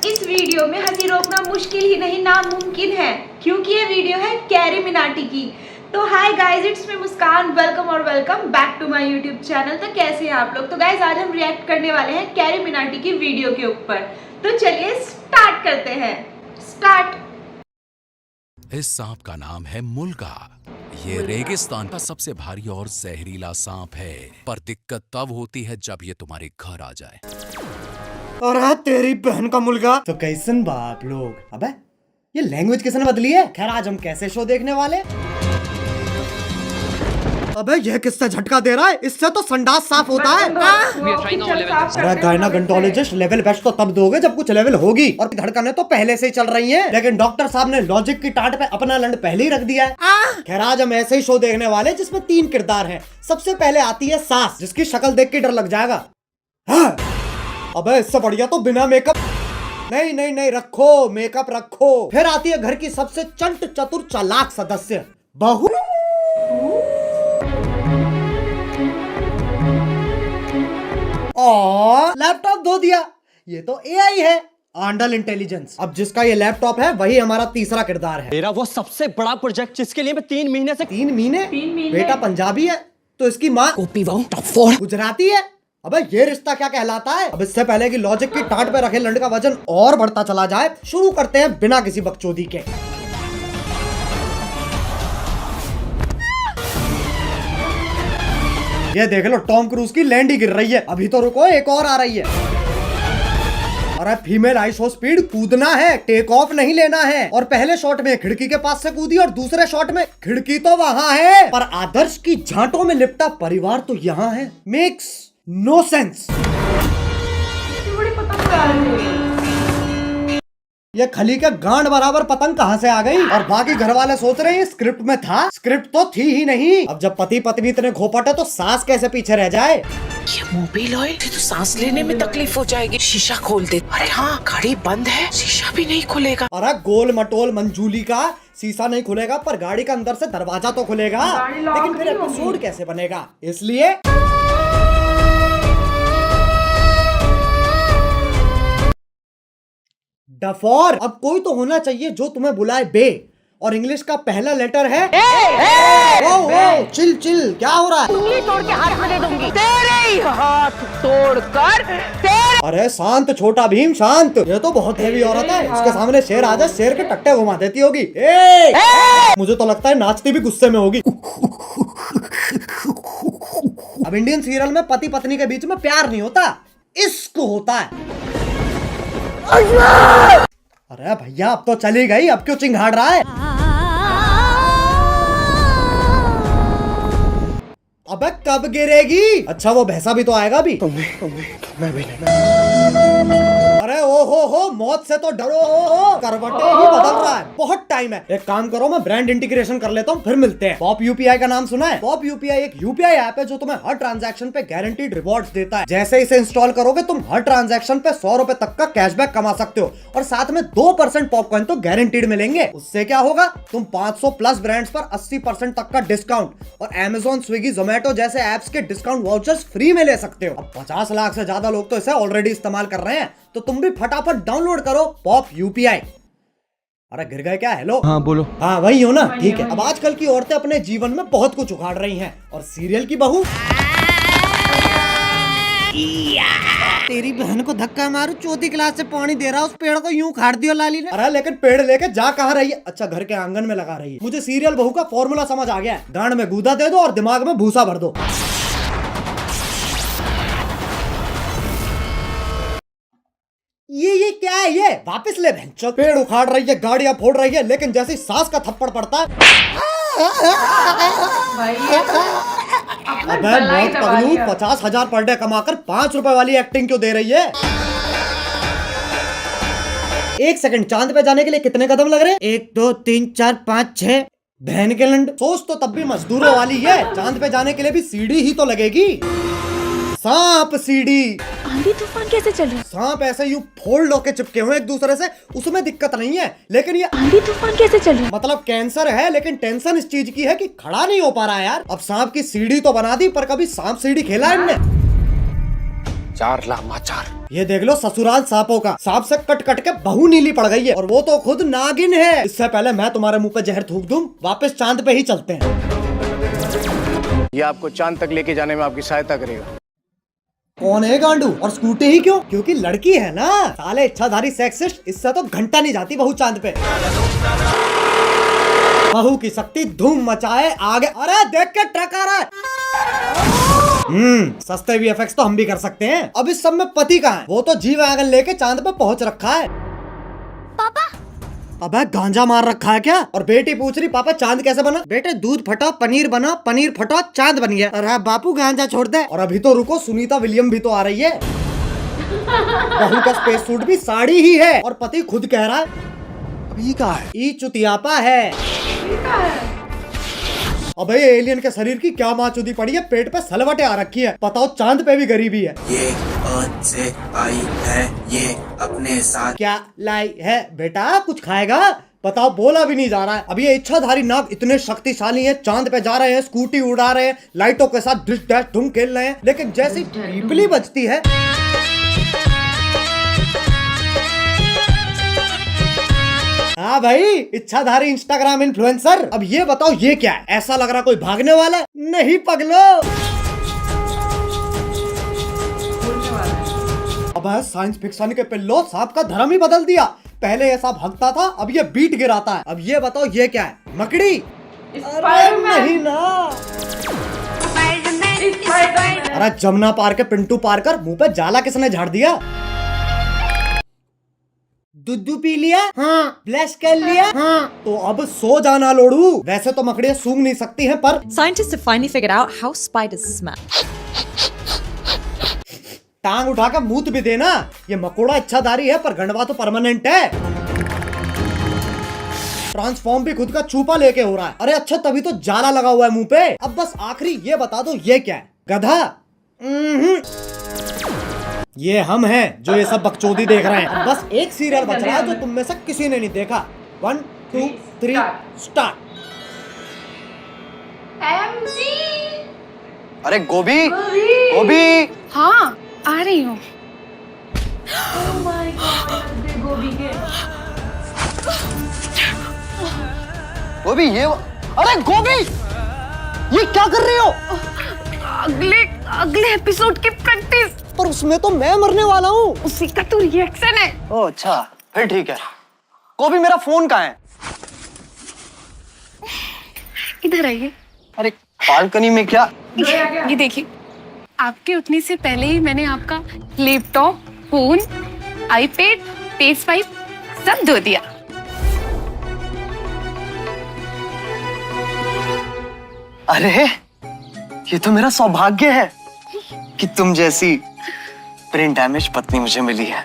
इस वीडियो में हंसी रोकना मुश्किल ही नहीं नामुमकिन है, क्योंकि ये वीडियो है कैरी मिनाटी की। तो hi guys, it's me Muskan, welcome back to my YouTube channel. तो कैसे हैं आप लोग? तो गाइज आज हम रिएक्ट करने वाले हैं कैरी मिनाटी की वीडियो के ऊपर। तो चलिए स्टार्ट करते हैं। स्टार्ट। इस सांप का नाम है मुल्गा। ये रेगिस्तान का सबसे भारी और जहरीला सांप है, पर दिक्कत तब होती है जब ये तुम्हारे घर आ जाए। अरे तेरी बहन का मुल्गा। तो कैसन बाप लोग, अबे ये लैंग्वेज किसने बदली है? खैर आज हम कैसे शो देखने वाले? अबे ये किससे झटका दे रहा है? इससे तो संडास साफ होता है। अरे गायनाकोलॉजिस्ट लेवल बेस्ट तो तब दोगे जब कुछ लेवल होगी, और धड़कनें तो पहले से ही चल रही हैं। लेकिन डॉक्टर साहब ने लॉजिक की टाट पे अपना लंड पहले ही रख दिया है। खैर आज हम ऐसे ही शो देखने वाले जिसमें 3 किरदार हैं। सबसे पहले आती है सास, जिसकी शक्ल देख के डर लग जाएगा। हाँ। अबे इससे बढ़िया तो बिना मेकअप। नहीं रखो मेकअप रखो। फिर आती है घर की सबसे चंट चतुर चालाक सदस्य, बहू। लैपटॉप धो दिया। ये तो एआई है, आंडल इंटेलिजेंस। अब जिसका ये लैपटॉप है वही हमारा तीसरा किरदार है। मेरा वो सबसे बड़ा प्रोजेक्ट जिसके लिए मैं 3 महीने से 3 महीने बेटा पंजाबी है तो इसकी माँ गुजराती है। अबे ये रिश्ता क्या कहलाता है? अब इससे पहले कि लॉजिक की टाट पे रखे लंड का वजन और बढ़ता चला जाए, शुरू करते हैं बिना किसी बकचोदी के। ये देख लो टॉम क्रूज की लैंड ही गिर रही है। अभी तो रुको, एक और आ रही है। अरे फीमेल आइसो स्पीड कूदना है, टेक ऑफ नहीं लेना है। और पहले शॉट में खिड़की के पास से कूदी और दूसरे शॉट में खिड़की तो वहां है, पर आदर्श की झांटों में लिपटा परिवार तो यहाँ है। Makes no sense. ये खली के गांड बराबर पतंग कहां से आ गई? और बाकी घर वाले सोच रहे हैं स्क्रिप्ट में था, स्क्रिप्ट तो थी ही नहीं। अब जब पति पत्नी इतने घोपट है तो सास कैसे पीछे रह जाए? ये मोबिल ऑयल तो सांस लेने में तकलीफ हो जाएगी। शीशा खोल दे। अरे हाँ, गाड़ी बंद है, शीशा भी नहीं खुलेगा। अरे गोल मटोल मंजूली का शीशा नहीं खुलेगा, पर गाड़ी का अंदर से दरवाजा तो खुलेगा। लेकिन फिर एपिसोड कैसे बनेगा? इसलिए डफोर, अब कोई तो होना चाहिए जो तुम्हें बुलाए बे, और इंग्लिश का पहला लेटर है ओ, चिल क्या हो रहा है? उंगली तोड़ के हाथ में दे दूंगी। तेरे ही हाथ तोड़कर तेरे। अरे शांत छोटा भीम शांत। ये तो बहुत हेवी औरत है, इसके सामने शेर आ जाए शेर के टट्टे घुमा देती होगी। मुझे तो लगता है नाचती भी गुस्से में होगी। अब इंडियन सीरियल में पति पत्नी के बीच में प्यार नहीं होता, इश्क होता है। अरे भैया अब तो चली गई, अब क्यों चिंघाड़ रहा है? अबे कब गिरेगी? अच्छा वो भैंसा भी तो आएगा भी। मैं भी नहीं। अरे ओ हो मौत से तो डरो। करवटें ही बदल रहा है, बहुत टाइम है। एक काम करो, मैं ब्रांड इंटीग्रेशन कर लेता हूँ, फिर मिलते हैं। पॉप यूपीआई का नाम सुना है? पॉप यूपीआई एक यूपीआई ऐप है जो तुम्हें हर ट्रांजैक्शन पे गारंटीड रिवॉर्ड्स देता है। जैसे इसे इंस्टॉल करोगे तुम हर ट्रांजैक्शन पे 100 रुपए तक का कैशबैक कमा सकते हो, और साथ में 2% पॉपकॉइन तो गारंटीड मिलेंगे। उससे क्या होगा, तुम 500 प्लस ब्रांड्स पर 80% तक का डिस्काउंट और Amazon, स्विगी, जोमेटो जैसे एप्स के डिस्काउंट वाउचर्स फ्री में ले सकते हो। अब 50 लाख से ज्यादा लोग तो इसे ऑलरेडी इस्तेमाल कर रहे हैं, तो तुम भी फटाफट डाउनलोड करो पॉप यूपीआई। अरे गिर गए क्या? हेलो हाँ बोलो। हाँ वही हो ना, ठीक है। अब आजकल की औरतें अपने जीवन में बहुत कुछ उखाड़ रही हैं, और सीरियल की बहू तेरी बहन को धक्का मारू, चौथी क्लास से पानी दे रहा, उस पेड़ को यूं उखाड़ दियो लाली ने। अरे लेकिन पेड़ लेके जा कहाँ रही है? अच्छा घर के आंगन में लगा रही है। मुझे सीरियल बहू का फॉर्मूला समझ आ गया है, गांड में गूदा दे दो और दिमाग में भूसा भर दो। ये क्या है? ये वापस ले बहन। पेड़ उखाड़ रही है, गाड़ियां फोड़ रही है, लेकिन जैसी सास का थप्पड़ पड़ता है अबे मौत पगलू, 50,000 पर डे कमाकर 5 रुपए वाली एक्टिंग क्यों दे रही है? 1 सेकंड, चांद पे जाने के लिए कितने कदम लग रहे हैं? 1 2 3 4 5 6। बहन के लंड, सोच तो तब भी मजदूरों वाली है। चांद पे जाने के लिए भी सीढ़ी ही तो लगेगी। सांप सीढ़ी। आंधी तूफान कैसे चल रहा है? सांप ऐसे यूं फोल्ड होके चिपके हुए एक दूसरे से, उसमें दिक्कत नहीं है, लेकिन ये आंधी तूफान कैसे चल रहा है? मतलब कैंसर है, लेकिन टेंशन इस चीज की है कि खड़ा नहीं हो पा रहा है यार। अब सांप की सीढ़ी तो बना दी, पर कभी सांप सीढ़ी खेला है इनने? चार लामाचार। ये देख लो ससुराल सांपों का, सांप से कट कट के बहू नीली पड़ गई है और वो तो खुद नागिन है। इससे पहले मैं तुम्हारे मुंह पे जहर थूक दूं, वापस चांद पे ही चलते हैं। ये आपको चांद तक लेके जाने में आपकी सहायता करेगा। कौन है गांडू? और स्कूटी ही क्यों? क्योंकि लड़की है ना। साले इच्छाधारी सेक्सिस्ट, इससे तो घंटा नहीं जाती बहू चांद पे। बहू की शक्ति धूम मचाए आगे। अरे देख के ट्रक आ रहा है। सस्ते VFX तो हम भी कर सकते हैं। अब इस सब में पति कहाँ है? वो तो जी वैगन लेके चांद पे पहुंच रखा है। पापा अबे गांजा मार रखा है क्या? और बेटी पूछ रही पापा चांद कैसे बना? बेटे दूध फटा पनीर बना, पनीर फटा चांद बन गया। अरे बापू गांजा छोड़ दे। और अभी तो रुको, सुनीता विलियम भी तो आ रही है। बहू का स्पेस सूट भी साड़ी ही है और पति खुद कह रहा है अभी कहाँ है? ई चुतियापा है। अबे एलियन के शरीर की क्या माचुदी पड़ी है, पेट पे सलवटें आ रखी है। बताओ चांद पे भी गरीबी है। ये अर्थ से आई है, ये अपने साथ क्या लाई है बेटा? कुछ खाएगा? बताओ, बोला भी नहीं जा रहा है। अब ये इच्छाधारी नाग इतने शक्तिशाली हैं, चांद पे जा रहे हैं, स्कूटी उड़ा रहे हैं, लाइटों के साथ डिश डैश धूम खेल रहे हैं, लेकिन जैसी पीपली बजती है हाँ भाई, इच्छाधारी इंस्टाग्राम इन्फ्लुएंसर। अब ये बताओ ये क्या है? ऐसा लग रहा कोई भागने वाला है। नहीं पगलो। अब साइंस फिक्शन के पिल्लो सांप का धर्म ही बदल दिया। पहले ये सांप भगता था, अब ये बीट गिराता है। अब ये बताओ ये क्या है? मकड़ी? अरे नहीं ना। अरे जमुना पार के पिंटू पारकर, मुंह पे जाला किसने झाड़ दिया? दूध पी लिया? हाँ। ब्लश कर लिया? हाँ। तो अब सो जाना लोड़ू। वैसे तो मकड़ियाँ सूंघ नहीं सकती हैं, पर Scientists have finally figured out how spiders smell. टांग उठा कर मूत भी देना। ये मकोड़ा इच्छाधारी है, पर गंडवा तो परमानेंट है। ट्रांसफॉर्म भी खुद का चूपा लेके हो रहा है। अरे अच्छा, तभी तो जाला लगा हुआ है मुंह पे। अब बस आखिरी ये बता दो ये क्या है? गधा? ये हम हैं जो ये सब बकचोदी देख रहे हैं। अब बस एक सीरियल बच रहा है जो तुम में से किसी ने नहीं देखा। 1 2 3 स्टार्ट। MG अरे गोभी, गोभी। हाँ आ रही हूँ। Oh my God, गोभी के। गोभी ये अरे गोभी, ये क्या कर रही हो? अगले एपिसोड की प्रैक्टिस। पर उसमें तो मैं मरने वाला हूँ। उसी का तो रिएक्शन है। ओह अच्छा, फिर ठीक है। गोभी मेरा फोन कहाँ है? इधर आइए। अरे बालकनी में क्या? ये देखिए, आपके उठने से पहले ही मैंने आपका लैपटॉप, फोन, आईपैड, PS5 सब धो दिया। अरे ये तो मेरा सौभाग्य है कि तुम जैसी ब्रेन डैमेज पत्नी मुझे मिली है।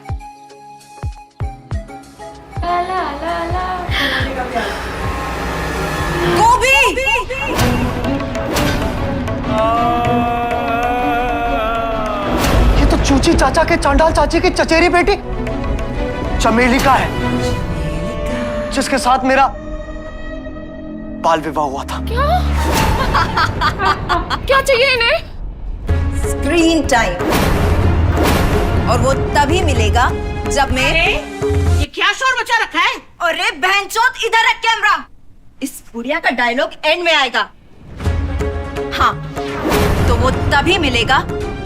ये तो चूची चाचा के चांडाल चाची की चचेरी बेटी चमेली का है, जिसके साथ मेरा बाल विवाह हुआ था। क्या चाहिए इन्हें? स्क्रीन टाइम, और वो तभी मिलेगा जब मैं ये क्या शोर मचा रखा है? अरे बहनचोद, इधर रख कैमरा। इस बुढ़िया का डायलॉग एंड में आएगा। हाँ, तो वो तभी मिलेगा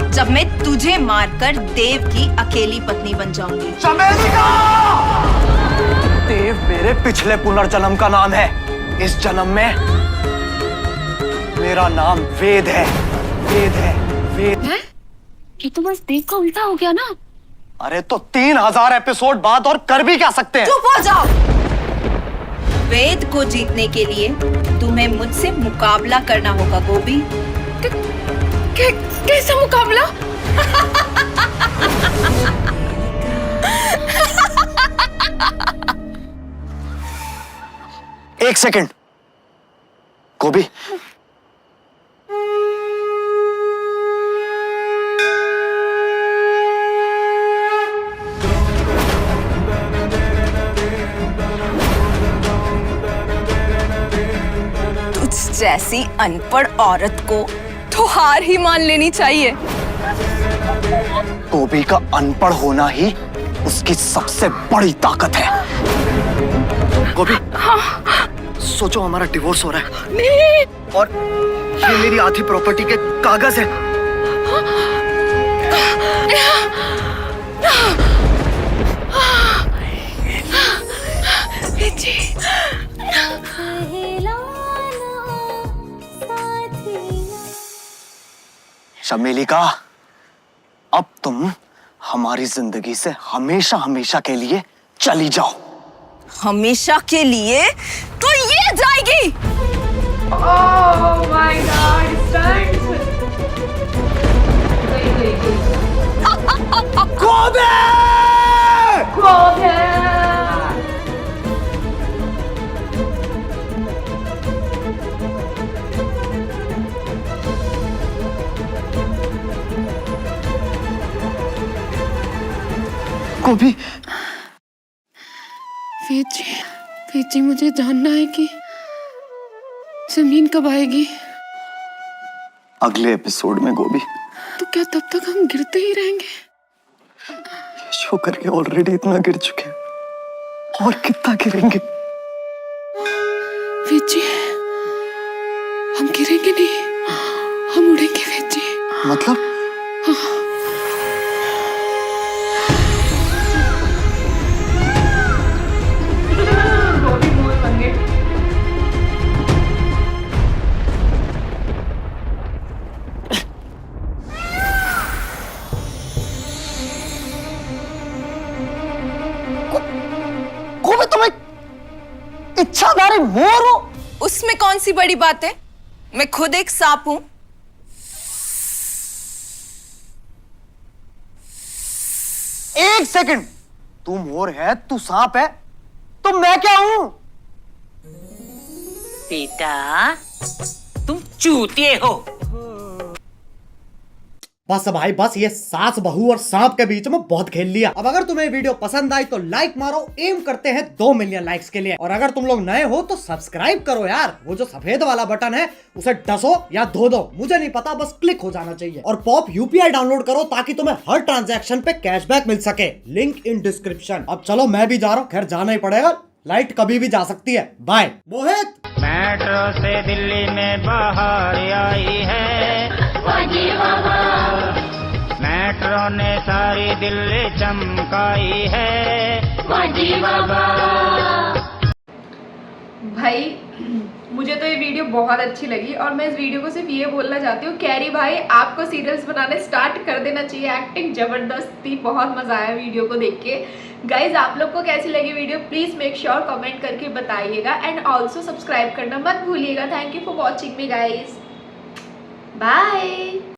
जब मैं तुझे मारकर देव की अकेली पत्नी बन जाऊंगी। चमेलिका! देव मेरे पिछले पुनर्जन्म का नाम है। इस जन्म में मेरा नाम वेद है। वेद है, वेद। है? ये तो बस देव का उल्टा हो गया ना। अरे तो 3000 एपिसोड बाद और कर भी क्या सकते हैं? चुप हो जाओ। वेद को जीतने के लिए तुम्हें मुझसे मुकाबला करना होगा गोभी। कैसा मुकाबला? एक सेकंड गोभी, तुझ जैसी अनपढ़ औरत को तो हार ही मान लेनी चाहिए। गोभी का अनपढ़ होना ही उसकी सबसे बड़ी ताकत है। गोभी, सोचो हमारा डिवोर्स हो रहा है। नहीं। और ये मेरी आधी प्रॉपर्टी के कागज है। चमेली का, अब तुम हमारी जिंदगी से हमेशा हमेशा के लिए चली जाओ। हमेशा के लिए तो ये जाएगी। Oh my God, stunts. गोभी! गोभी! गोभी, वेद जी मुझे जानना है कि जमीन कब आएगी। अगले एपिसोड में गोभी। तो क्या तब तक हम गिरते ही रहेंगे? शो करके ऑलरेडी इतना गिर चुके हैं, और कितना गिरेंगे? वेद जी, हम गिरेंगे नहीं, हम उड़ेंगे वेद जी। मतलब? गोभी, तुम एक इच्छाधारी मोर हो। उसमें कौन सी बड़ी बात है? मैं खुद एक सांप हूं। एक सेकंड, तू मोर है, तू सांप है, तो मैं क्या हूं? बेटा, तुम चूतिए हो। बस भाई बस, ये सास बहू और सांप के बीच में बहुत खेल लिया। अब अगर तुम्हें वीडियो पसंद आई तो लाइक मारो, एम करते हैं 2 मिलियन लाइक्स के लिए। और अगर तुम लोग नए हो तो सब्सक्राइब करो यार, वो जो सफेद वाला बटन है उसे डसो या धो दो, मुझे नहीं पता, बस क्लिक हो जाना चाहिए। और पॉप यूपीआई डाउनलोड करो ताकि तुम्हें हर ट्रांजैक्शन पे कैशबैक मिल सके, लिंक इन डिस्क्रिप्शन। अब चलो मैं भी जा रहा हूँ, खैर जाना ही पड़ेगा, लाइट कभी भी जा सकती है। बाय। मोहित, मेट्रो से दिल्ली में बाहर आई है, मेट्रो ने सारी दिल्ली चमकाई है। भाई मुझे तो ये वीडियो बहुत अच्छी लगी और मैं इस वीडियो को सिर्फ ये बोलना चाहती हूँ, कैरी भाई आपको सीरियल्स बनाने स्टार्ट कर देना चाहिए। एक्टिंग जबरदस्त थी, बहुत मजा आया वीडियो को देख के। गाइज आप लोग को कैसी लगी video please make sure comment करके बताइएगा एंड ऑल्सो सब्सक्राइब करना मत भूलिएगा। Thank you for watching me guys, bye.